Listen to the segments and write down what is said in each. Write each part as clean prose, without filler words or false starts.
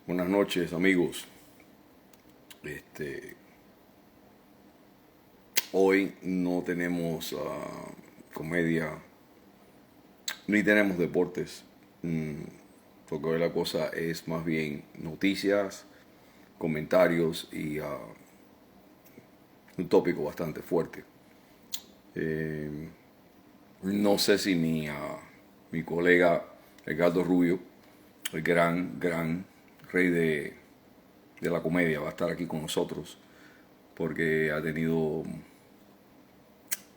Buenas noches, amigos. Este, Hoy no tenemos comedia ni tenemos deportes, porque hoy la cosa es más bien noticias, comentarios y un tópico bastante fuerte. Eh, no sé si mi colega Ricardo Rubio, el gran rey de la comedia, va a estar aquí con nosotros porque ha tenido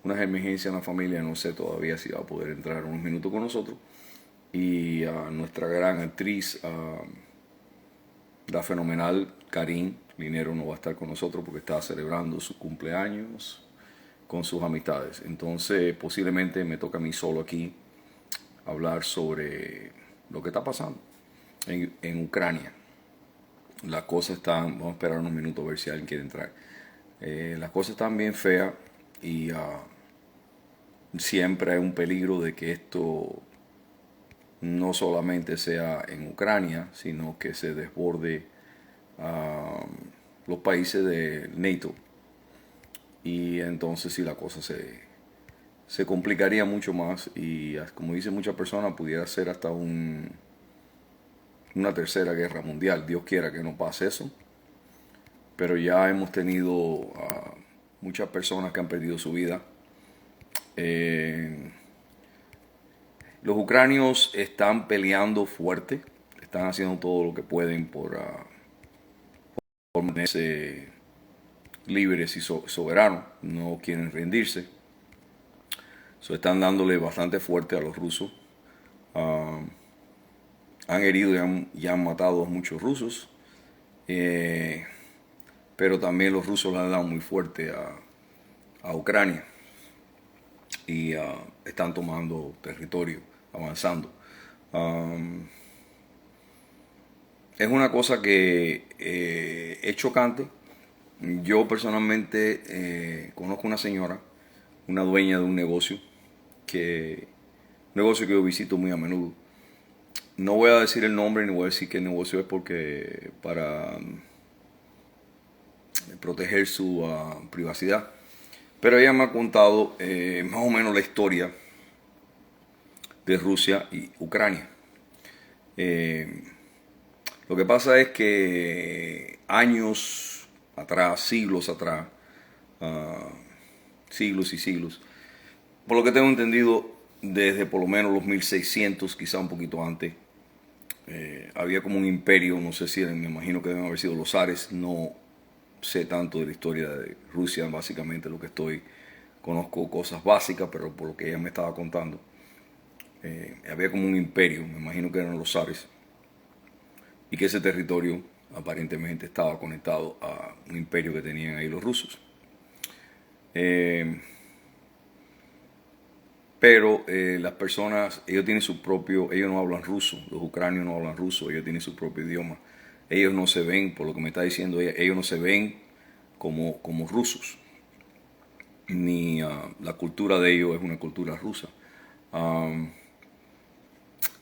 unas emergencias en la familia, no sé todavía si va a poder entrar unos minutos con nosotros. Y nuestra gran actriz, la fenomenal Karin Linero, no va a estar con nosotros porque está celebrando su cumpleaños con sus amistades. Entonces posiblemente me toca a mí solo aquí hablar sobre lo que está pasando en Ucrania. Las cosas están, vamos a esperar unos minutos a ver si alguien quiere entrar. Las cosas están bien feas y siempre hay un peligro de que esto no solamente sea en Ucrania, sino que se desborde a los países de NATO. Y entonces sí la cosa se complicaría mucho más y como dicen muchas personas pudiera ser hasta una tercera guerra mundial. Dios quiera que no pase eso. Pero ya hemos tenido muchas personas que han perdido su vida. Eh, Los ucranios están peleando fuerte, están haciendo todo lo que pueden por mantenerse libres y soberanos, no quieren rendirse. Están dándole bastante fuerte a los rusos. Uh, Han herido y han matado a muchos rusos, eh, pero también los rusos le han dado muy fuerte a Ucrania y están tomando territorio, avanzando. Um, Es una cosa que es chocante. Yo personalmente conozco una señora, una dueña de un negocio que yo visito muy a menudo. No voy a decir el nombre ni voy a decir qué negocio es porque para proteger su privacidad. Pero ella me ha contado más o menos la historia de Rusia y Ucrania. Eh, Lo que pasa es que años atrás, siglos atrás, uh, siglos y siglos, por lo que tengo entendido, desde por lo menos los 1600, quizá un poquito antes, había como un imperio, no sé si me imagino que deben haber sido los zares, no sé tanto de la historia de Rusia, básicamente conozco cosas básicas, pero por lo que ella me estaba contando, había como un imperio, me imagino que eran los zares, y que ese territorio aparentemente estaba conectado a un imperio que tenían ahí los rusos. Pero las personas, ellos no hablan ruso, los ucranios no hablan ruso, ellos tienen su propio idioma. Ellos no se ven, por lo que me está diciendo ella, ellos no se ven como rusos, ni la cultura de ellos es una cultura rusa.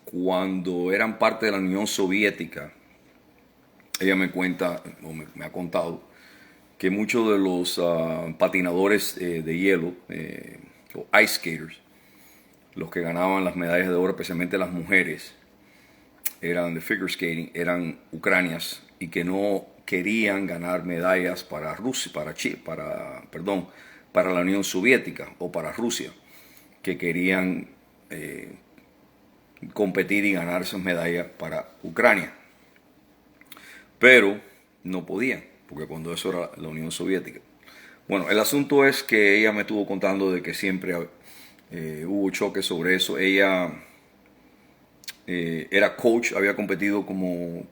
Cuando eran parte de la Unión Soviética, ella me cuenta, o me ha contado, que muchos de los patinadores de hielo, o ice skaters, los que ganaban las medallas de oro, especialmente las mujeres, eran de figure skating, eran ucranias y que no querían ganar medallas para Rusia, para la Unión Soviética o para Rusia, que querían competir y ganar esas medallas para Ucrania. Pero no podían, porque cuando eso era la Unión Soviética. Bueno, el asunto es que ella me estuvo contando de que siempre hubo choques sobre eso. Ella era coach, había competido como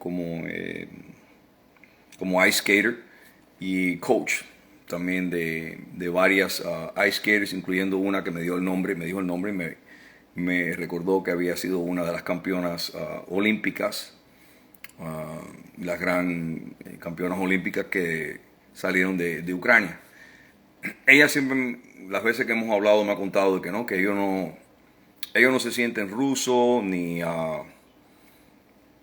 ice skater y coach también de varias ice skaters, incluyendo una que me dijo el nombre y me recordó que había sido una de las campeonas olímpicas, las gran campeonas olímpicas que salieron de Ucrania. Ella siempre, las veces que hemos hablado, me ha contado de que no, que ellos no se sienten rusos ni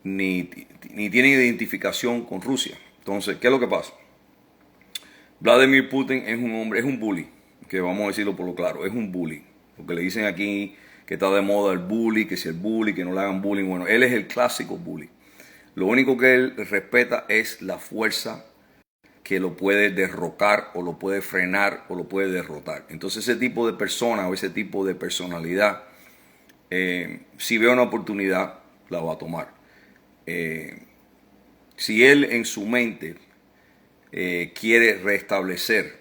ni tienen identificación con Rusia. Entonces, ¿qué es lo que pasa? Vladimir Putin es un hombre, es un bully, que vamos a decirlo por lo claro, es un bully. Porque le dicen aquí que está de moda el bully, que si el bully, que no le hagan bullying. Bueno, él es el clásico bully. Lo único que él respeta es la fuerza que lo puede derrocar o lo puede frenar o lo puede derrotar. Entonces ese tipo de persona o ese tipo de personalidad, si ve una oportunidad, la va a tomar. Si él en su mente quiere restablecer,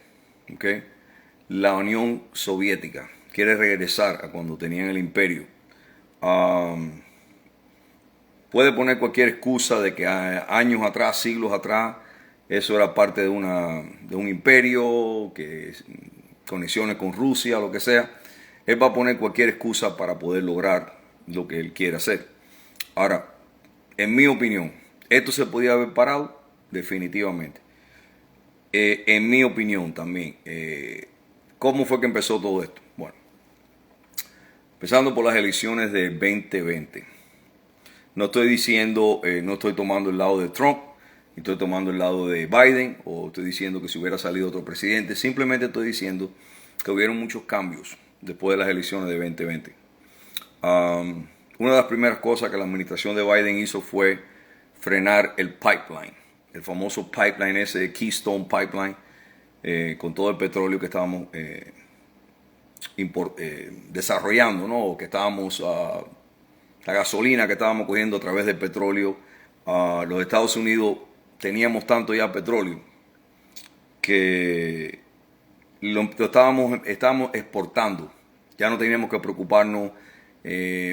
¿okay?, la Unión Soviética, quiere regresar a cuando tenían el imperio, puede poner cualquier excusa de que años atrás, siglos atrás, eso era parte de un imperio, que conexiones con Rusia, lo que sea. Él va a poner cualquier excusa para poder lograr lo que él quiere hacer. Ahora, en mi opinión, esto se podía haber parado definitivamente. En mi opinión también, ¿cómo fue que empezó todo esto? Bueno, empezando por las elecciones de 2020. No estoy diciendo, no estoy tomando el lado de Trump, ni estoy tomando el lado de Biden, o estoy diciendo que si hubiera salido otro presidente. Simplemente estoy diciendo que hubieron muchos cambios después de las elecciones de 2020. Una de las primeras cosas que la administración de Biden hizo fue frenar el pipeline, el famoso pipeline ese, Keystone Pipeline, con todo el petróleo que estábamos desarrollando, ¿no? Que estábamos, la gasolina que estábamos cogiendo a través del petróleo. Los Estados Unidos teníamos tanto ya petróleo que lo estábamos exportando. Ya no teníamos que preocuparnos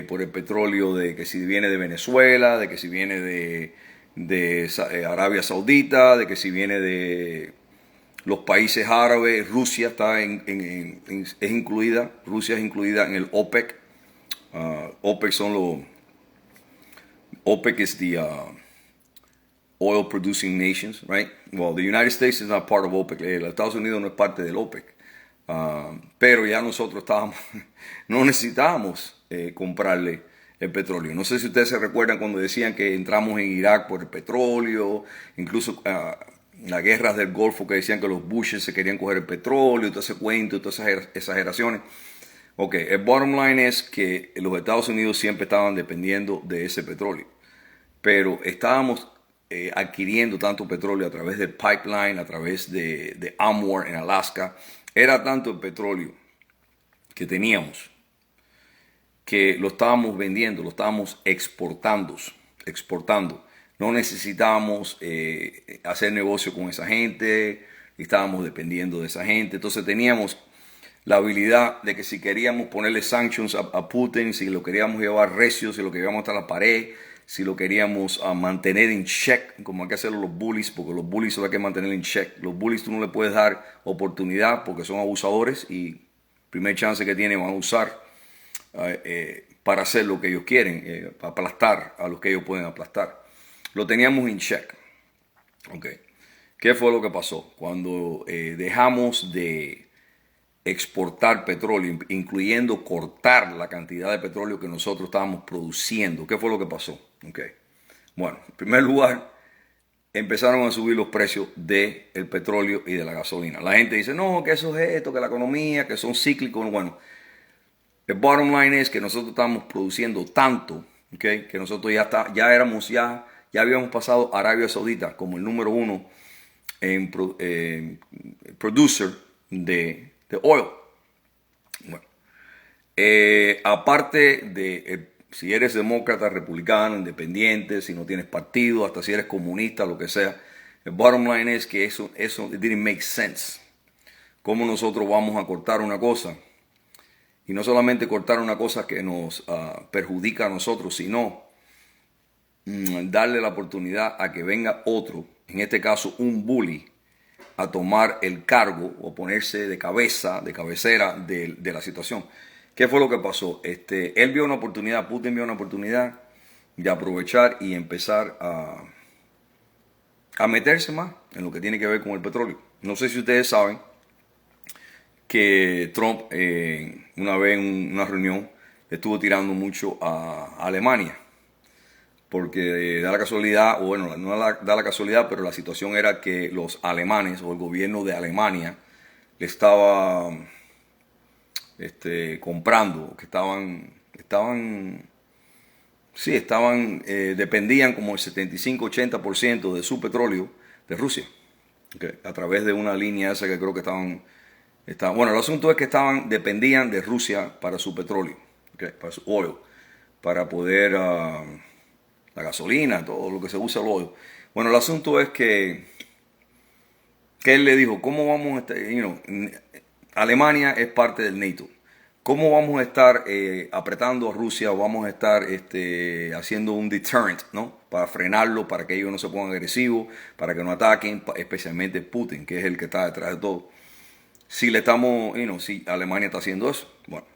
por el petróleo, de que si viene de Venezuela, de que si viene de Arabia Saudita, de que si viene de los países árabes. Rusia está es incluida, Rusia es incluida en el OPEC. OPEC son los, OPEC is the oil producing nations, right? Well, the United States is not part of OPEC. Los Estados Unidos no es parte del OPEC. Pero ya nosotros no necesitábamos comprarle el petróleo. No sé si ustedes se recuerdan cuando decían que entramos en Irak por el petróleo, incluso las guerras del Golfo, que decían que los Bushes se querían coger el petróleo, todo ese cuento, todas esas exageraciones. Ok, el bottom line es que los Estados Unidos siempre estaban dependiendo de ese petróleo, pero estábamos adquiriendo tanto petróleo a través del pipeline, a través de Amur en Alaska. Era tanto el petróleo que teníamos que lo estábamos vendiendo, lo estábamos exportando. No necesitábamos hacer negocio con esa gente, estábamos dependiendo de esa gente. Entonces teníamos la habilidad de que si queríamos ponerle sanctions a Putin, si lo queríamos llevar recio, si lo queríamos hasta la pared, si lo queríamos mantener en check, como hay que hacerlo los bullies, porque los bullies solo hay que mantener en check. Los bullies tú no le puedes dar oportunidad porque son abusadores y primer chance que tienen van a usar para hacer lo que ellos quieren, aplastar a los que ellos pueden aplastar. Lo teníamos en check. Okay. ¿Qué fue lo que pasó? Cuando dejamos de exportar petróleo, incluyendo cortar la cantidad de petróleo que nosotros estábamos produciendo, ¿qué fue lo que pasó? Okay. Bueno, en primer lugar, empezaron a subir los precios del petróleo y de la gasolina. La gente dice, no, que eso es esto, que la economía, que son cíclicos. Bueno, el bottom line es que nosotros estábamos produciendo tanto, okay, que nosotros ya habíamos pasado a Arabia Saudita como el número uno en producer de oil. Bueno, aparte de si eres demócrata, republicano, independiente, si no tienes partido, hasta si eres comunista, lo que sea, el bottom line es que eso it didn't make sense. ¿Cómo nosotros vamos a cortar una cosa? Y no solamente cortar una cosa que nos perjudica a nosotros, sino darle la oportunidad a que venga otro, en este caso un bully, a tomar el cargo o ponerse de cabecera de la situación. ¿Qué fue lo que pasó? Él vio una oportunidad, Putin vio una oportunidad de aprovechar y empezar a meterse más en lo que tiene que ver con el petróleo. No sé si ustedes saben que Trump una vez en una reunión le estuvo tirando mucho a Alemania porque da la casualidad, o bueno, no da la casualidad, pero la situación era que los alemanes o el gobierno de Alemania le estaba comprando, que dependían como el 75-80% de su petróleo de Rusia, okay, a través de una línea esa que creo que bueno, el asunto es que dependían de Rusia para su petróleo, okay, para su oil, para poder, la gasolina, todo lo que se usa el oil. Bueno, el asunto es que él le dijo, ¿cómo vamos a estar? Alemania es parte del NATO. ¿Cómo vamos a estar apretando a Rusia o vamos a estar haciendo un deterrent, ¿no? Para frenarlo, para que ellos no se pongan agresivos, para que no ataquen, especialmente Putin, que es el que está detrás de todo. Si si Alemania está haciendo eso, bueno.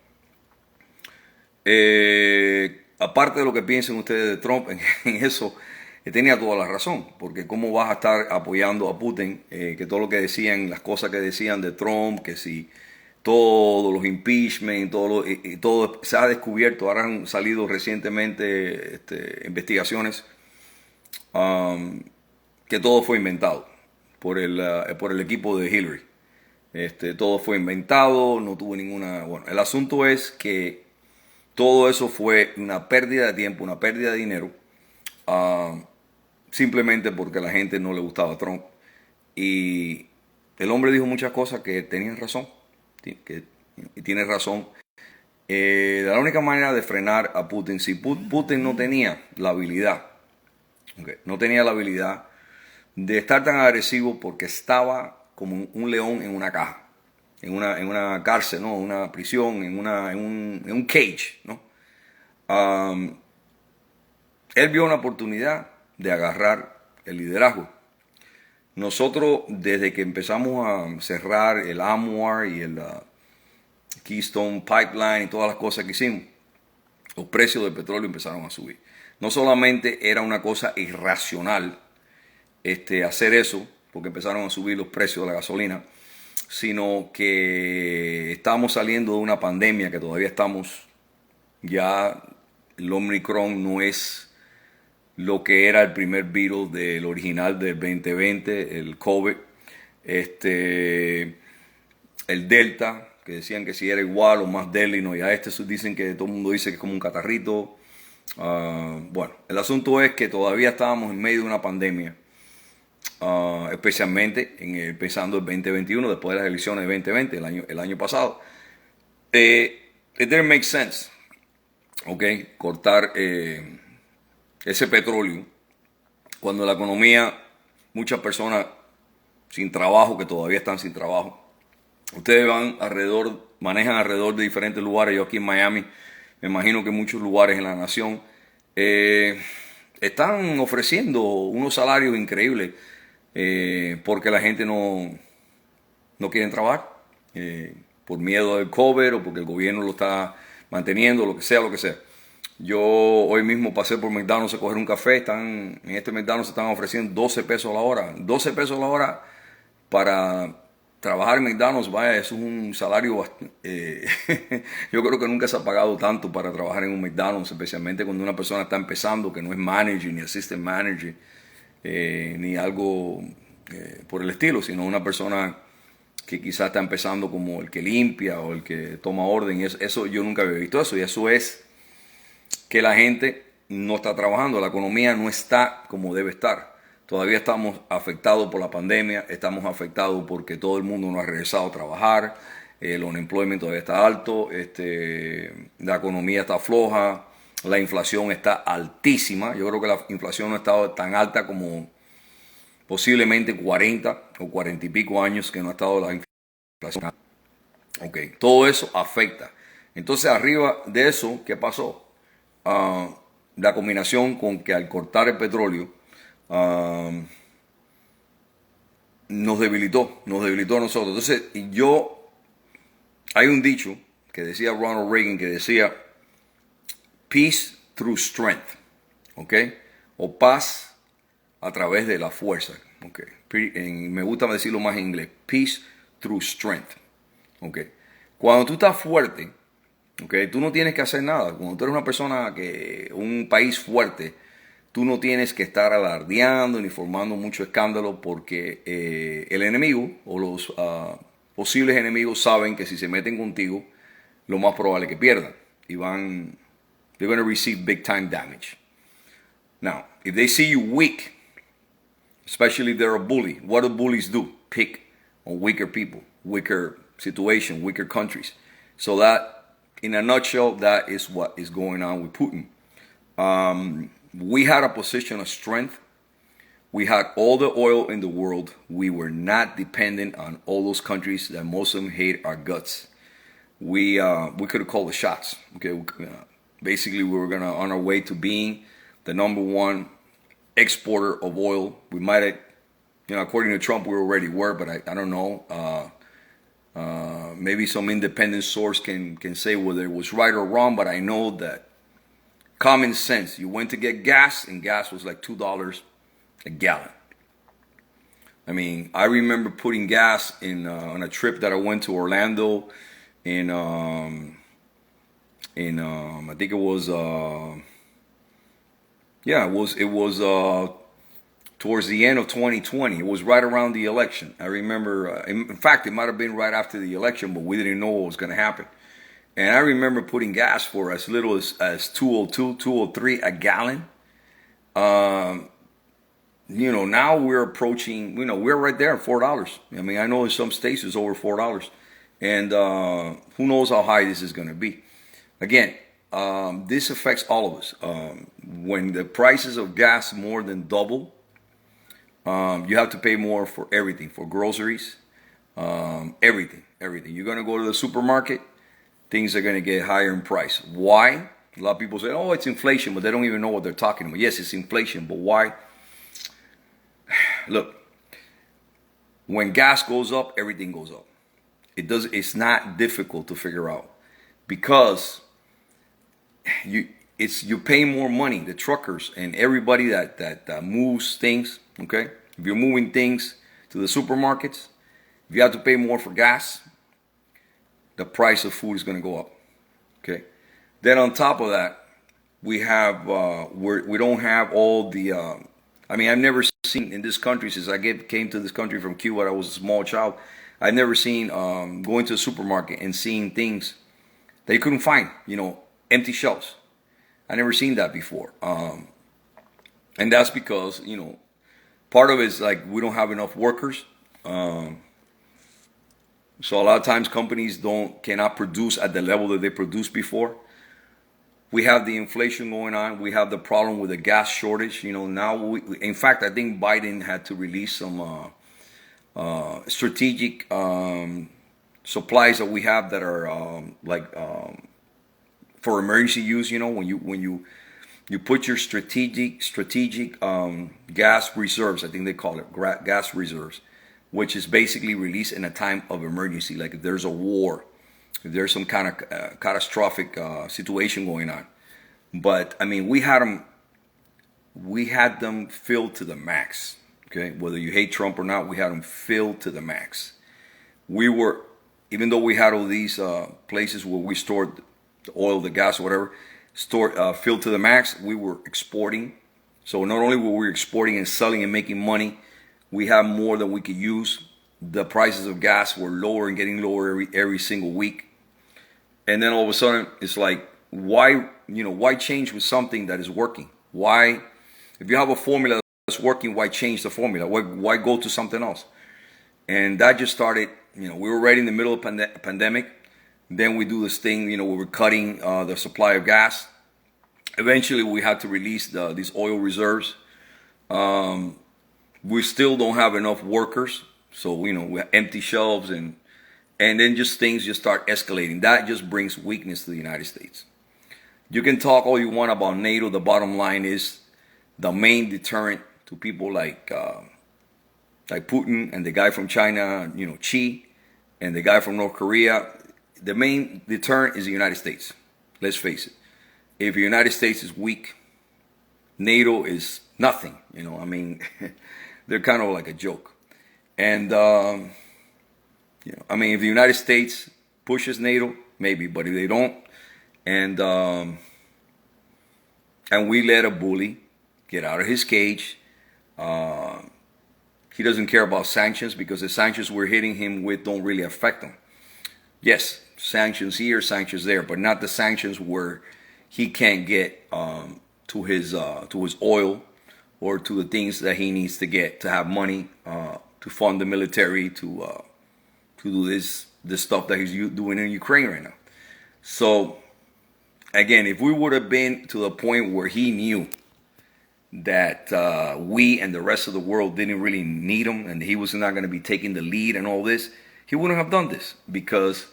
Aparte de lo que piensen ustedes de Trump en eso, tenía toda la razón, porque cómo vas a estar apoyando a Putin, que todo lo que decían, las cosas que decían de Trump, que si todos los impeachment, todo se ha descubierto, ahora han salido recientemente investigaciones que todo fue inventado por el equipo de Hillary. Todo fue inventado, no tuvo ninguna... Bueno, el asunto es que todo eso fue una pérdida de tiempo, una pérdida de dinero, simplemente porque a la gente no le gustaba Trump. Y el hombre dijo muchas cosas que tenían razón, y tiene razón. La única manera de frenar a Putin, si Putin no tenía la habilidad, no tenía la habilidad de estar tan agresivo porque estaba como un león en una caja, en una cárcel, ¿no? Una prisión, en un cage, ¿no? Él vio una oportunidad de agarrar el liderazgo. Nosotros, desde que empezamos a cerrar el AMWAR y el Keystone Pipeline y todas las cosas que hicimos, los precios del petróleo empezaron a subir. No solamente era una cosa irracional hacer eso, porque empezaron a subir los precios de la gasolina, sino que estamos saliendo de una pandemia que todavía estamos, ya el Omicron no es lo que era el primer virus del original del 2020, el COVID, el Delta, que decían que si era igual o más deadly, no, ya dicen que todo el mundo dice que es como un catarrito. Bueno, el asunto es que todavía estábamos en medio de una pandemia, especialmente empezando el 2021, después de las elecciones de 2020, el año pasado. It didn't make sense, okay, cortar ese petróleo cuando la economía, muchas personas sin trabajo, que todavía están sin trabajo. Ustedes manejan alrededor de diferentes lugares. Yo aquí en Miami, me imagino que muchos lugares en la nación están ofreciendo unos salarios increíbles porque la gente no quiere trabajar por miedo del COVID o porque el gobierno lo está manteniendo, lo que sea. Yo hoy mismo pasé por McDonald's a coger un café. En este McDonald's se están ofreciendo 12 pesos la hora. 12 pesos la hora para trabajar en McDonald's, vaya, eso es un salario yo creo que nunca se ha pagado tanto para trabajar en un McDonald's, especialmente cuando una persona está empezando, que no es manager, ni assistant manager, ni algo por el estilo, sino una persona que quizás está empezando como el que limpia o el que toma orden. Eso yo nunca había visto eso, y eso es que la gente no está trabajando, la economía no está como debe estar. Todavía estamos afectados por la pandemia, estamos afectados porque todo el mundo no ha regresado a trabajar, el unemployment todavía está alto, la economía está floja, la inflación está altísima. Yo creo que la inflación no ha estado tan alta como posiblemente 40 o 40 y pico años que no ha estado la inflación. Okay. Todo eso afecta. Entonces, arriba de eso, ¿qué pasó? La combinación con que al cortar el petróleo, nos debilitó a nosotros. Entonces, hay un dicho que decía Ronald Reagan, que decía peace through strength, ¿ok? O paz a través de la fuerza, ¿ok? Me gusta decirlo más en inglés, peace through strength, ¿ok? Cuando tú estás fuerte, ¿ok? Tú no tienes que hacer nada. Cuando tú eres una persona un país fuerte, tú no tienes que estar alardeando ni formando mucho escándalo porque el enemigo o los posibles enemigos saben que si se meten contigo, lo más probable es que pierdan. Y they're going to receive big time damage. Now, if they see you weak, especially if they're a bully, what do bullies do? Pick on weaker people, weaker situation, weaker countries. So that, in a nutshell, that is what is going on with Putin. We had a position of strength. We had all the oil in the world. We were not dependent on all those countries that most of them hate our guts. We could have called the shots. Okay, basically we were on our way to being the number one exporter of oil. We might have, according to Trump, we already were, but I don't know. Maybe some independent source can say whether it was right or wrong, but I know that common sense. You went to get gas, and gas was like $2 a gallon. I mean, I remember putting gas in on a trip that I went to Orlando in I think it was it was towards the end of 2020. It was right around the election. I remember, in fact, it might have been right after the election, but we didn't know what was going to happen. And I remember putting gas for as little as 202, 203 a gallon. Now we're approaching, we're right there at $4. I mean, I know in some states it's over $4. And who knows how high this is going to be. Again, this affects all of us. When the prices of gas more than double, you have to pay more for everything, for groceries, everything. You're going to go to the supermarket, things are going to get higher in price. Why? A lot of people say, oh, it's inflation, but they don't even know what they're talking about. Yes, it's inflation, but why? Look, when gas goes up, everything goes up. It's not difficult to figure out because you pay more money. The truckers and everybody that moves things. Okay, if you're moving things to the supermarkets, if you have to pay more for gas, the price of food is going to go up. Okay, then on top of that, we have we don't have all the. I mean, I've never seen in this country since I came to this country from Cuba. I was a small child. I've never seen going to the supermarket and seeing things that you couldn't find. Empty shelves. I never seen that before. And that's because part of it is like we don't have enough workers. So a lot of times companies cannot produce at the level that they produced before. We have the inflation going on. We have the problem with the gas shortage. Now in fact, I think Biden had to release some strategic supplies that we have that are for emergency use. When you put your strategic gas reserves, I think they call it gas reserves, which is basically released in a time of emergency, like if there's a war, if there's some kind of catastrophic situation going on. But I mean, we had them filled to the max. Okay, whether you hate Trump or not, we had them filled to the max. Even though we had all these places where we stored the oil, the gas, whatever, filled to the max, we were exporting. So not only were we exporting and selling and making money, we had more than we could use. The prices of gas were lower and getting lower every single week. And then all of a sudden, it's like, why change with something that is working? Why, if you have a formula that's working, why change the formula? Why go to something else? And that just started, we were right in the middle of pandemic. Then we do this thing, we were cutting the supply of gas. Eventually, we had to release these oil reserves. We still don't have enough workers. So, we have empty shelves and then things just start escalating. That just brings weakness to the United States. You can talk all you want about NATO. The bottom line is the main deterrent to people like Putin and the guy from China, Xi, and the guy from North Korea. The main deterrent is the United States. Let's face it. If the United States is weak, NATO is nothing. I mean, they're kind of like a joke. And, I mean, if the United States pushes NATO, maybe, but if they don't, and we let a bully get out of his cage. He doesn't care about sanctions because the sanctions we're hitting him with don't really affect him. Yes, sanctions here, sanctions there, but not the sanctions where he can't get to his oil or to the things that he needs to get to have money to fund the military to do this stuff that he's doing in Ukraine right now. So again, if we would have been to the point where he knew that we and the rest of the world didn't really need him and he was not going to be taking the lead and all this, he wouldn't have done this. Because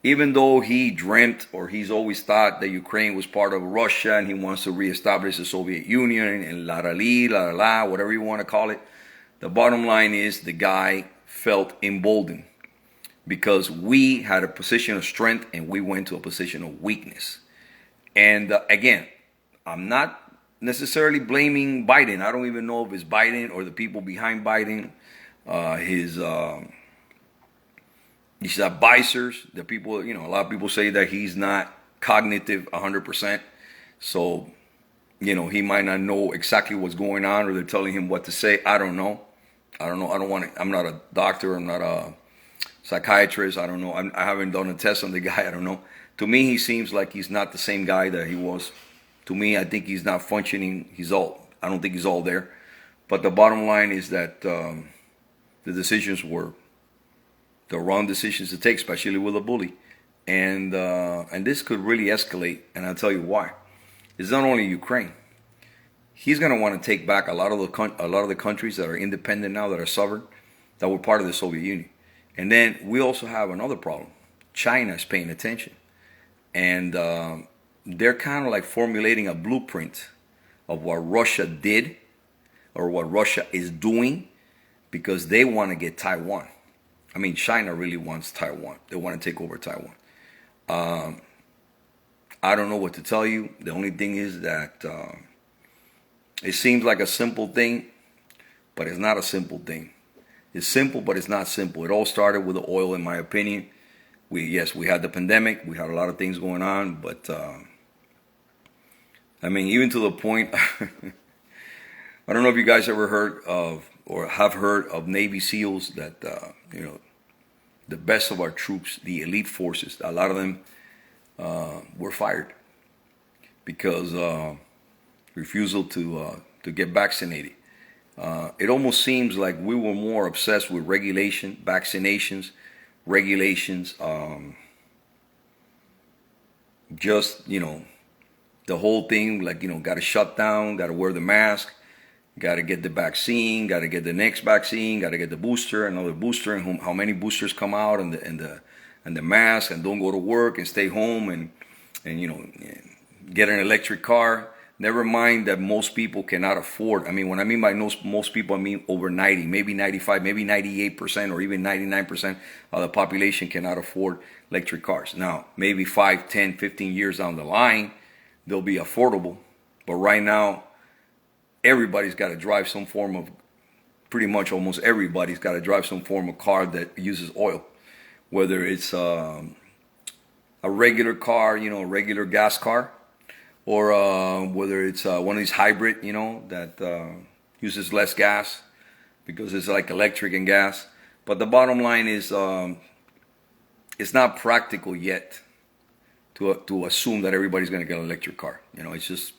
even though he dreamt or he's always thought that Ukraine was part of Russia and he wants to reestablish the Soviet Union and whatever you want to call it, the bottom line is the guy felt emboldened because we had a position of strength and we went to a position of weakness. And again, I'm not necessarily blaming Biden. I don't even know if it's Biden or the people behind Biden, his advisors, the people, a lot of people say that he's not cognitive 100%. So, he might not know exactly what's going on or they're telling him what to say. I don't know. I'm not a doctor. I'm not a psychiatrist. I don't know. I haven't done a test on the guy. I don't know. To me, he seems like he's not the same guy that he was. To me, I think he's not functioning. I don't think he's all there. But the bottom line is that the decisions were the wrong decisions to take, especially with a bully. And this could really escalate. And I'll tell you why. It's not only Ukraine. He's going to want to take back a lot of the countries that are independent now, that are sovereign, that were part of the Soviet Union. And then we also have another problem. China is paying attention. And they're kind of like formulating a blueprint of what Russia did or what Russia is doing because they want to get Taiwan. I mean, China really wants Taiwan. They want to take over Taiwan. I don't know what to tell you. The only thing is that it seems like a simple thing, but it's not a simple thing. It's simple, but it's not simple. It all started with the oil, in my opinion. We had the pandemic. We had a lot of things going on, but I mean, even to the point, I don't know if you guys ever heard of or have heard of Navy SEALs that, the best of our troops, the elite forces, a lot of them were fired because refusal to get vaccinated. It almost seems like we were more obsessed with regulation, vaccinations, regulations, the whole thing, got to shut down, got to wear the mask, got to get the vaccine, got to get the next vaccine, got to get the booster, another booster, and how many boosters come out, and the mask, and don't go to work and stay home, and get an electric car. Never mind that most people cannot afford. I mean, when I mean by most people, I mean over 90, maybe 95, maybe 98%, or even 99% of the population cannot afford electric cars. Now, maybe 5, 10, 15 years down the line, they'll be affordable. But right now, everybody's got to drive some form of, pretty much almost everybody's got to drive some form of car that uses oil. Whether it's a regular car, a regular gas car, or whether it's one of these hybrid, that uses less gas because it's like electric and gas. But the bottom line is it's not practical yet to assume that everybody's going to get an electric car. It's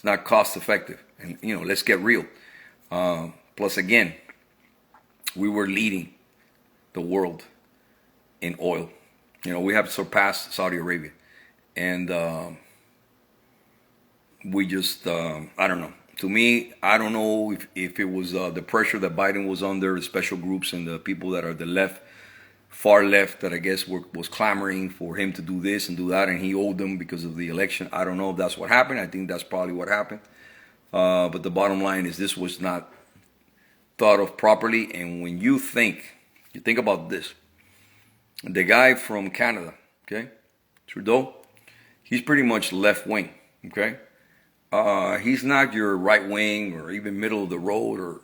not cost effective. And, let's get real. Plus, again, we were leading the world in oil. We have surpassed Saudi Arabia. And we just, I don't know. To me, I don't know if it was the pressure that Biden was under, the special groups and the people that are the left, far left, that I guess was clamoring for him to do this and do that, and he owed them because of the election. I don't know if that's what happened. I think that's probably what happened. But the bottom line is this was not thought of properly. And when you think about this, the guy from Canada, okay, Trudeau, he's pretty much left wing, okay? He's not your right wing or even middle of the road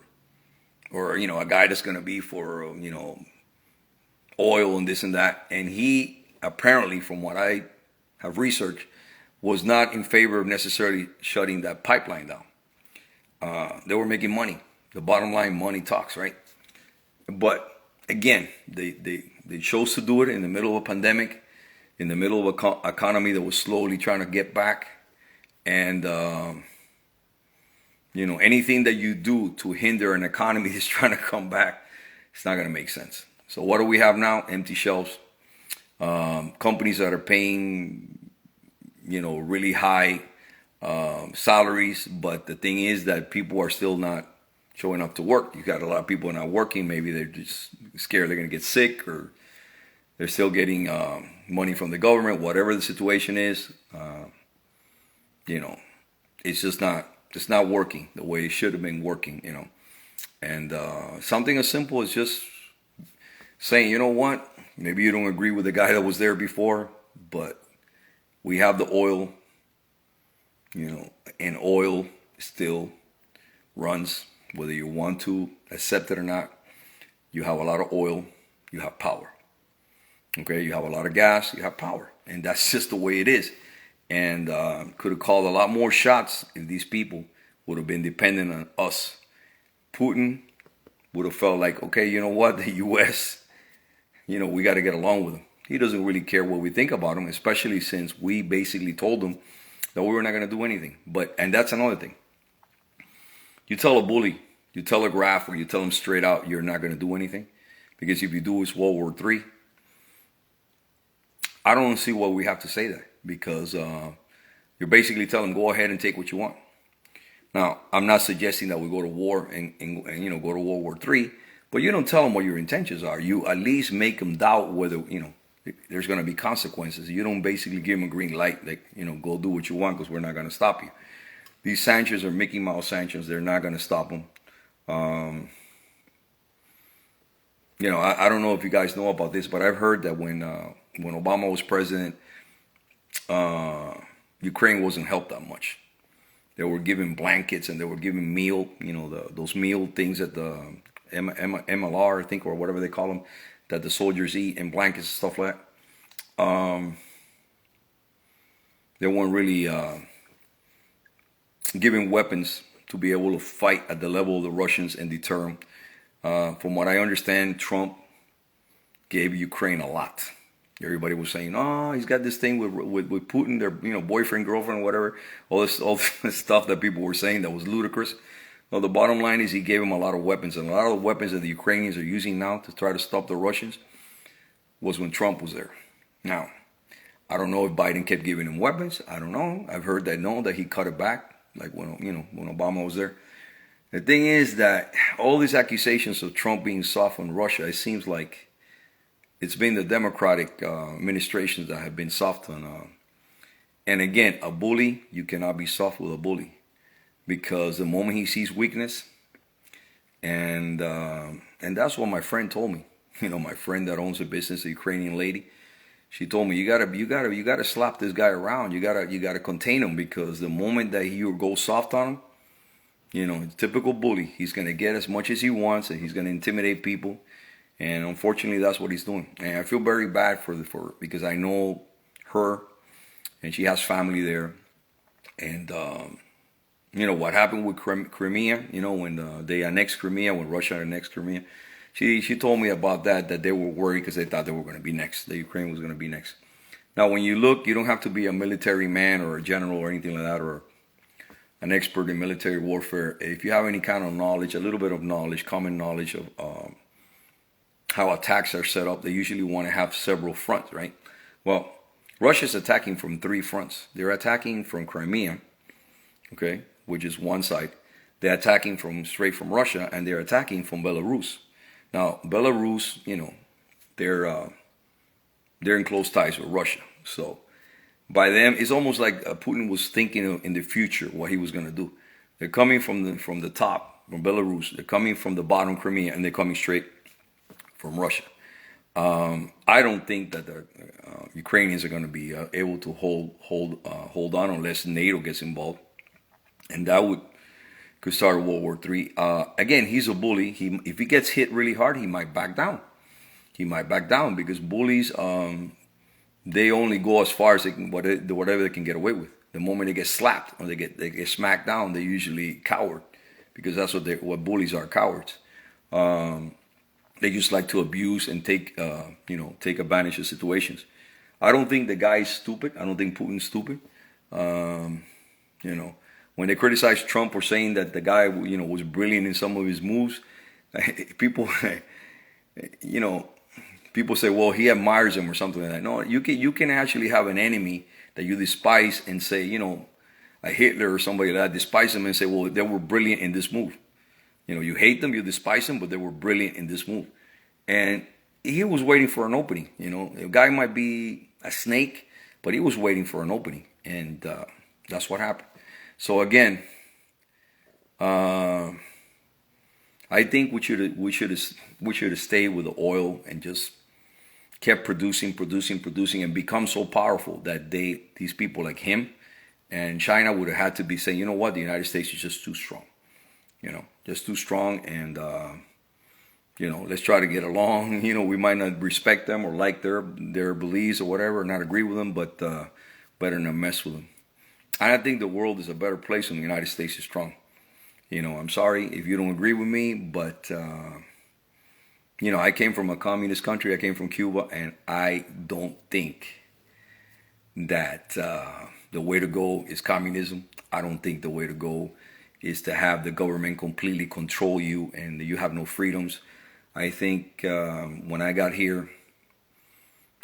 or a guy that's going to be for, oil and this and that. And he apparently, from what I have researched, was not in favor of necessarily shutting that pipeline down. They were making money. The bottom line, money talks, right? But again, they chose to do it in the middle of a pandemic, in the middle of an economy that was slowly trying to get back. And, anything that you do to hinder an economy that's trying to come back, it's not going to make sense. So what do we have now? Empty shelves. Companies that are paying, really high salaries. But the thing is that people are still not showing up to work. You got a lot of people not working. Maybe they're just scared they're going to get sick, or they're still getting money from the government. Whatever the situation is, it's just not working the way it should have been working. And something as simple as just saying, you know what, maybe you don't agree with the guy that was there before, but we have the oil, and oil still runs, whether you want to accept it or not. You have a lot of oil, you have power. Okay, you have a lot of gas, you have power. And that's just the way it is. And could have called a lot more shots if these people would have been dependent on us. Putin would have felt like, okay, you know what, the U.S., we got to get along with him. He doesn't really care what we think about him, especially since we basically told him that we were not going to do anything. And that's another thing. You tell a bully, you telegraph, or you tell him straight out, you're not going to do anything. Because if you do, it's World War III. I don't see why we have to say that. Because you're basically telling them, go ahead and take what you want. Now, I'm not suggesting that we go to war and go to World War III. But you don't tell them what your intentions are. You at least make them doubt whether, there's going to be consequences. You don't basically give them a green light, like, go do what you want because we're not going to stop you. These sanctions are Mickey Mouse sanctions. They're not going to stop them. I don't know if you guys know about this, but I've heard that when Obama was president, Ukraine wasn't helped that much. They were given blankets and they were given meal, those meal things at the MLR, I think, or whatever they call them, that the soldiers eat, and blankets and stuff like that. They weren't really given weapons to be able to fight at the level of the Russians and deter them. From what I understand, Trump gave Ukraine a lot. Everybody was saying, oh, he's got this thing with Putin, their boyfriend, girlfriend, whatever. All this stuff that people were saying that was ludicrous. Well, the bottom line is he gave them a lot of weapons. And a lot of the weapons that the Ukrainians are using now to try to stop the Russians was when Trump was there. Now, I don't know if Biden kept giving him weapons. I don't know. I've heard that he cut it back, like when Obama was there. The thing is that all these accusations of Trump being soft on Russia, it seems like it's been the Democratic administrations that have been soft on. And again, a bully, you cannot be soft with a bully. Because the moment he sees weakness, and that's what my friend told me. My friend that owns a business, a Ukrainian lady, she told me you gotta slap this guy around. You gotta contain him, because the moment that you go soft on him, typical bully, he's gonna get as much as he wants, and he's gonna intimidate people. And unfortunately, that's what he's doing. And I feel very bad for because I know her, and she has family there, and. What happened with Crimea, when they annexed Crimea, when Russia annexed Crimea, she told me about that they were worried because they thought they were going to be next. The Ukraine was going to be next. Now, when you look, you don't have to be a military man or a general or anything like that, or an expert in military warfare. If you have any kind of knowledge, a little bit of knowledge, common knowledge of how attacks are set up, they usually want to have several fronts, right? Well, Russia's attacking from 3 fronts. They're attacking from Crimea, okay, which is one side. They're attacking straight from Russia, and they're attacking from Belarus. Now, Belarus, they're in close ties with Russia. So by them, it's almost like Putin was thinking in the future what he was going to do. They're coming from the top, from Belarus. They're coming from the bottom, Crimea, and they're coming straight from Russia. I don't think that the Ukrainians are going to be able to hold on unless NATO gets involved. And that could start World War III. Again, he's a bully. If he gets hit really hard, he might back down. He might back down because bullies, they only go as far as they can, whatever they can get away with. The moment they get slapped or they get smacked down, they usually coward. because that's what bullies are, cowards. They just like to abuse and take take advantage of situations. I don't think the guy is stupid. I don't think Putin's stupid. When they criticize Trump for saying that the guy was brilliant in some of his moves, people people say, well, he admires him or something like that. No, you can actually have an enemy that you despise and say, a Hitler or somebody like that, despise them and say, well, they were brilliant in this move. You hate them, you despise them, but they were brilliant in this move. And he was waiting for an opening. The guy might be a snake, but he was waiting for an opening, and that's what happened. So again, I think we should have stayed with the oil and just kept producing, and become so powerful that these people like him and China would have had to be saying, you know what, the United States is just too strong, just too strong, and let's try to get along. We might not respect them or like their beliefs or whatever, or not agree with them, but better not mess with them. And I think the world is a better place when the United States is strong. I'm sorry if you don't agree with me, but I came from a communist country. I came from Cuba, and I don't think that the way to go is communism. I don't think the way to go is to have the government completely control you and you have no freedoms. I think when I got here,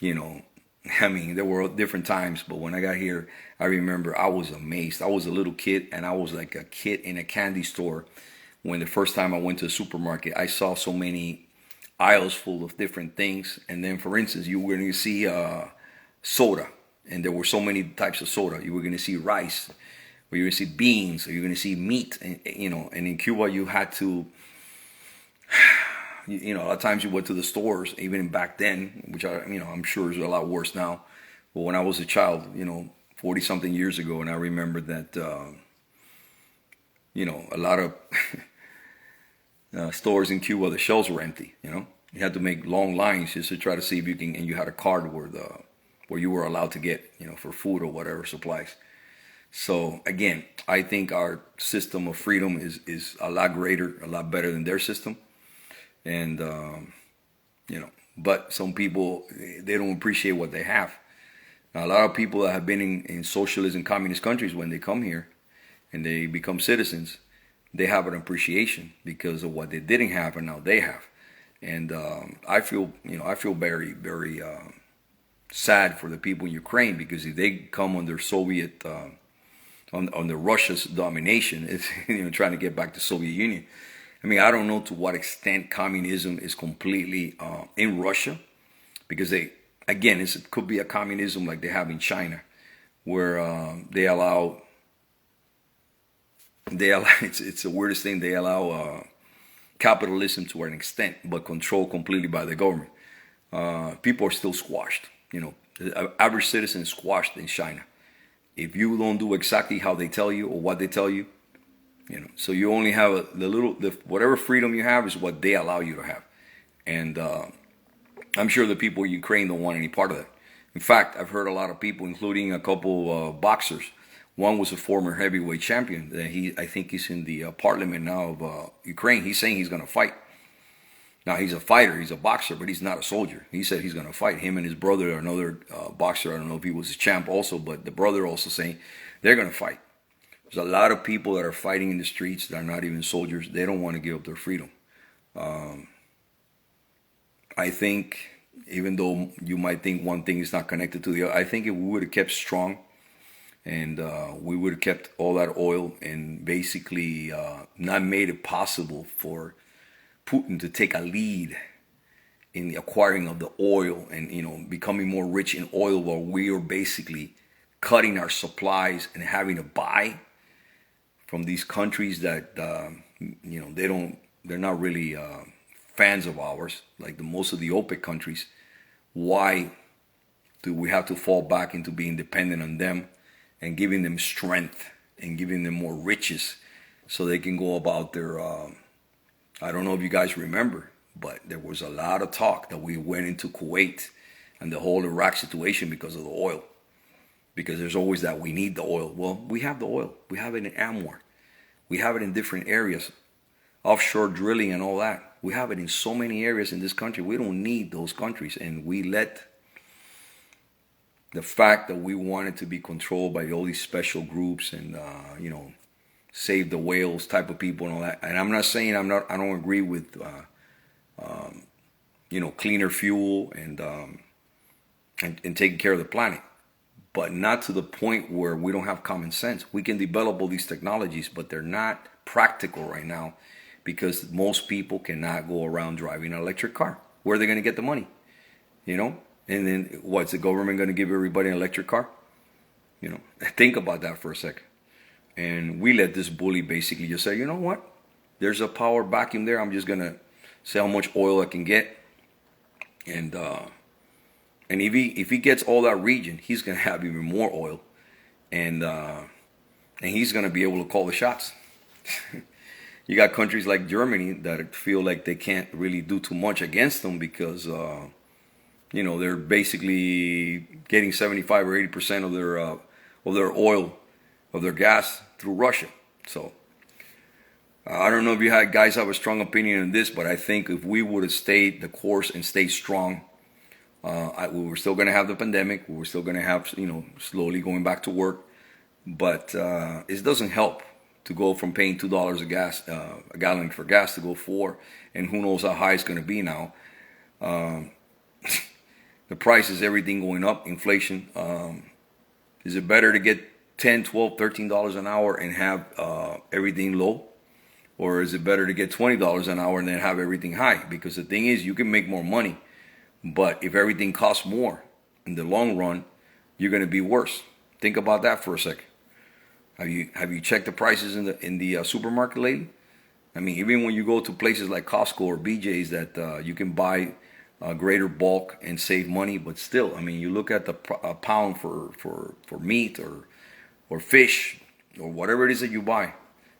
there were different times, but when I got here, I remember I was amazed. I was a little kid, and I was like a kid in a candy store when the first time I went to a supermarket. I saw so many aisles full of different things. And then, for instance, you were going to see soda, and there were so many types of soda. You were going to see rice, or you were going to see beans, or you were going to see meat. And in Cuba, you had to, a lot of times you went to the stores, even back then, which I'm sure is a lot worse now. But when I was a child, 40 something years ago, and I remember that, a lot of stores in Cuba, the shelves were empty. You had to make long lines just to try to see if you can, and you had a card where you were allowed to get, for food or whatever supplies. So again, I think our system of freedom is a lot greater, a lot better than their system. And, but some people, they don't appreciate what they have. Now, a lot of people that have been in socialist and communist countries, when they come here and they become citizens, they have an appreciation because of what they didn't have and now they have. And I feel very, very sad for the people in Ukraine, because if they come under Soviet, under Russia's domination, it's trying to get back to Soviet Union. I don't know to what extent communism is completely in Russia, because it could be a communism like they have in China, where they allow it's the weirdest thing. They allow capitalism to an extent, but controlled completely by the government. People are still squashed. The average citizen is squashed in China. If you don't do exactly how they tell you or what they tell you, so you only have whatever freedom you have is what they allow you to have. And I'm sure the people in Ukraine don't want any part of that. In fact, I've heard a lot of people, including a couple boxers. One was a former heavyweight champion. I think he's in the parliament now of Ukraine. He's saying he's going to fight. Now, he's a fighter, he's a boxer, but he's not a soldier. He said he's going to fight. Him and his brother, another boxer, I don't know if he was a champ also, but the brother also saying they're going to fight. There's a lot of people that are fighting in the streets that are not even soldiers. They don't want to give up their freedom. I think, even though you might think one thing is not connected to the other, I think if we would have kept strong and we would have kept all that oil and basically not made it possible for Putin to take a lead in the acquiring of the oil and becoming more rich in oil, while we are basically cutting our supplies and having to buy from these countries that they're not really fans of ours, like most of the OPEC countries. Why do we have to fall back into being dependent on them and giving them strength and giving them more riches so they can go about their I don't know if you guys remember, but there was a lot of talk that we went into Kuwait and the whole Iraq situation because of the oil. Because there's always that we need the oil. Well, we have the oil. We have it in Amwar. We have it in different areas offshore drilling and all that. We have it in so many areas in this country. We don't need those countries, and we let the fact that we want it to be controlled by all these special groups and save the whales type of people and all that. And I'm not saying I don't agree with cleaner fuel and taking care of the planet, but not to the point where we don't have common sense. We can develop all these technologies, but they're not practical right now because most people cannot go around driving an electric car. Where are they going to get the money? And then what's the government going to give everybody an electric car? Think about that for a second. And we let this bully basically just say, you know what? There's a power vacuum there. I'm just going to see how much oil I can get. And if he gets all that region, he's going to have even more oil. And he's going to be able to call the shots. You got countries like Germany that feel like they can't really do too much against them because they're basically getting 75 or 80% of their oil, of their gas through Russia. So I don't know if you guys have a strong opinion on this, but I think if we would have stayed the course and stayed strong, we were still going to have the pandemic. We were still going to have, slowly going back to work. But it doesn't help to go from paying $2 a gallon for gas to go $4, and who knows how high it's going to be now. The prices, everything going up, inflation. Is it better to get $10, $12, $13 an hour and have everything low? Or is it better to get $20 an hour and then have everything high? Because the thing is, you can make more money, but if everything costs more, in the long run, you're going to be worse. Think about that for a second. Have you checked the prices in the supermarket lately? I mean, even when you go to places like Costco or BJ's that you can buy greater bulk and save money, but still, I mean, you look at the pound for meat or fish or whatever it is that you buy,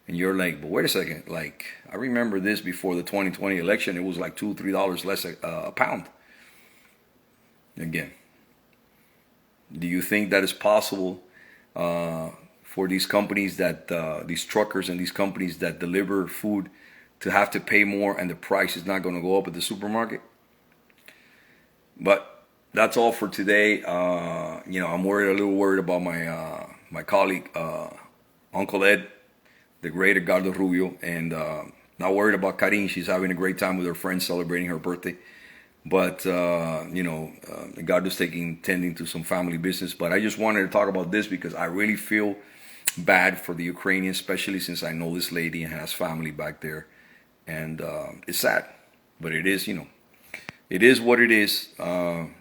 and you're like, but wait a second, like I remember this before the 2020 election, it was like $2, $3 less a pound. Again, do you think that is possible for these companies these truckers and these companies that deliver food to have to pay more and the price is not going to go up at the supermarket? But that's all for today. I'm a little worried about my colleague, Uncle Ed, the great Edgardo Rubio, and not worried about Karin. She's having a great time with her friends celebrating her birthday. But, Edgardo's tending to some family business. But I just wanted to talk about this because I really feel bad for the Ukrainians, especially since I know this lady and has family back there. And it's sad. But it is, it is what it is. All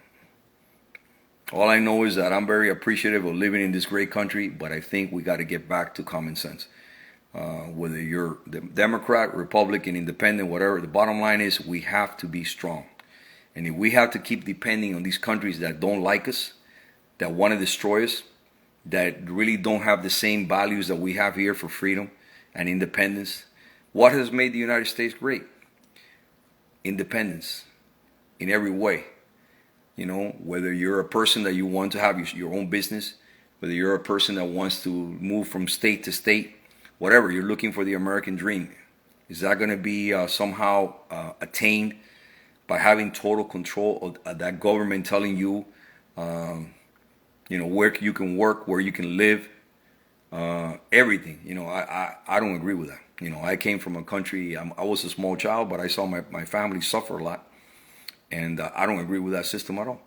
I know is that I'm very appreciative of living in this great country, but I think we got to get back to common sense. Whether you're the Democrat, Republican, Independent, whatever, the bottom line is we have to be strong. And if we have to keep depending on these countries that don't like us, that want to destroy us, that really don't have the same values that we have here for freedom and independence, what has made the United States great? Independence in every way. Whether you're a person that you want to have your own business, whether you're a person that wants to move from state to state, whatever, you're looking for the American dream. Is that going to be somehow attained by having total control of that government telling you, where you can work, where you can live, everything? I don't agree with that. I came from a country, I was a small child, but I saw my family suffer a lot. And I don't agree with that system at all.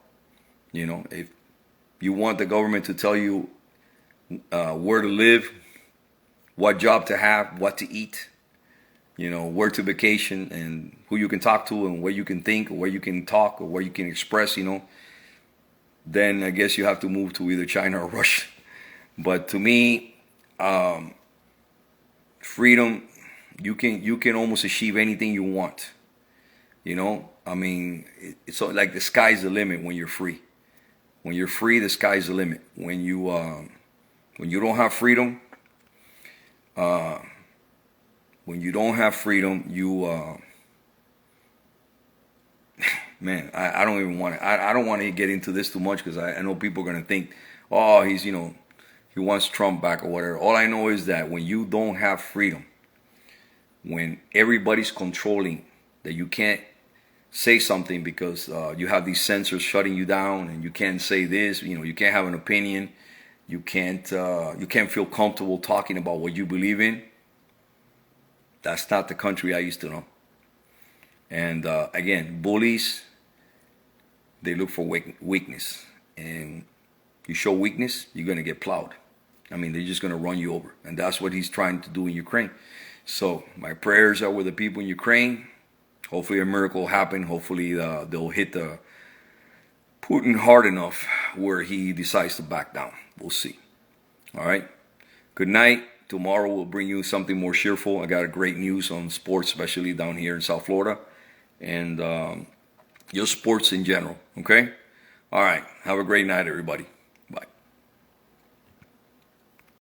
If you want the government to tell you where to live, what job to have, what to eat, where to vacation and who you can talk to and where you can think or where you can talk or where you can express, then I guess you have to move to either China or Russia. But to me, freedom, you can almost achieve anything you want. I mean, it's like the sky's the limit when you're free. When you're free, the sky's the limit. When you don't have freedom, man, I don't even want to. I don't want to get into this too much because I know people are gonna think, oh, he's he wants Trump back or whatever. All I know is that when you don't have freedom, when everybody's controlling that you can't say something because you have these censors shutting you down, and you can't say this, you can't have an opinion, you can't feel comfortable talking about what you believe in. That's not the country I used to know. And again, bullies, they look for weakness, and you show weakness, you're going to get plowed. I mean, they're just going to run you over, and that's what he's trying to do in Ukraine. So my prayers are with the people in Ukraine. Hopefully a miracle will happen. Hopefully they'll hit the Putin hard enough where he decides to back down. We'll see. All right. Good night. Tomorrow we'll bring you something more cheerful. I got a great news on sports, especially down here in South Florida, and just sports in general. Okay. All right. Have a great night, everybody.